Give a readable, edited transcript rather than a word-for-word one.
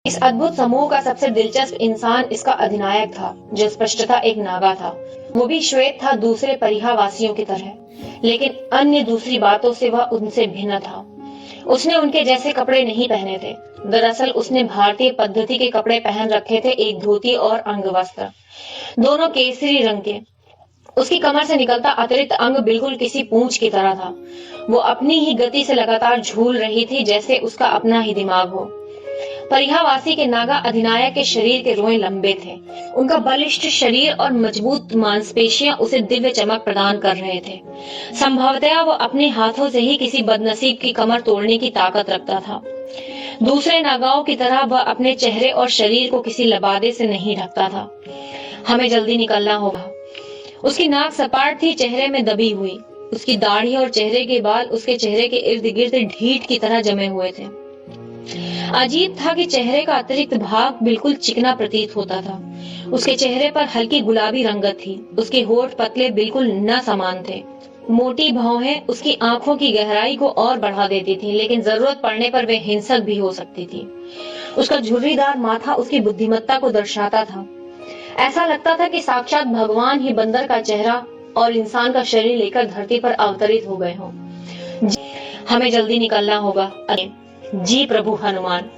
इस अद्भुत समूह का सबसे दिलचस्प इंसान इसका अधिनायक था, जो स्पष्टतः एक नागा था। वो भी श्वेत था, दूसरे परिहावासियों की तरह, लेकिन अन्य दूसरी बातों से वह उनसे भिन्न था। उसने उनके जैसे कपड़े नहीं पहने थे। दरअसल उसने भारतीय पद्धति के कपड़े पहन रखे थे, एक धोती और अंगवस्त्र, दोनों केसरी रंग के। उसकी कमर से निकलता अतिरिक्त अंग बिल्कुल किसी पूंछ की तरह था। वो अपनी ही गति से लगातार झूल रही थी, जैसे उसका अपना ही दिमाग हो। परिहावासी के नागा अधिनायक के शरीर के रोए लंबे थे। उनका बलिष्ठ शरीर और मजबूत मांसपेशियां उसे दिव्य चमक प्रदान कर रहे थे। संभवतः वो अपने हाथों से ही किसी बदनसीब की कमर तोड़ने की ताकत रखता था। दूसरे नागाओं की तरह वह अपने चेहरे और शरीर को किसी लबादे से नहीं ढकता था। हमें जल्दी निकलना होगा। उसकी नाक सपाट थी, चेहरे में दबी हुई। उसकी दाढ़ी और चेहरे के बाल उसके चेहरे के इर्द गिर्द ढीठ की तरह जमे हुए थे। अजीब था कि चेहरे का अतिरिक्त भाग बिल्कुल चिकना प्रतीत होता था। उसके चेहरे पर हल्की गुलाबी रंगत थी। उसके होठ पतले बिल्कुल न समान थे। मोटी भौहें उसकी आंखों की गहराई को और बढ़ा देती थी, लेकिन जरूरत पड़ने पर वे हिंसक भी हो सकती थी। उसका झुर्रीदार माथा उसकी बुद्धिमत्ता को दर्शाता था। ऐसा लगता था कि साक्षात भगवान ही बंदर का चेहरा और इंसान का शरीर लेकर धरती पर अवतरित हो गए हों। हमें जल्दी निकलना होगा। जी प्रभु हनुमान।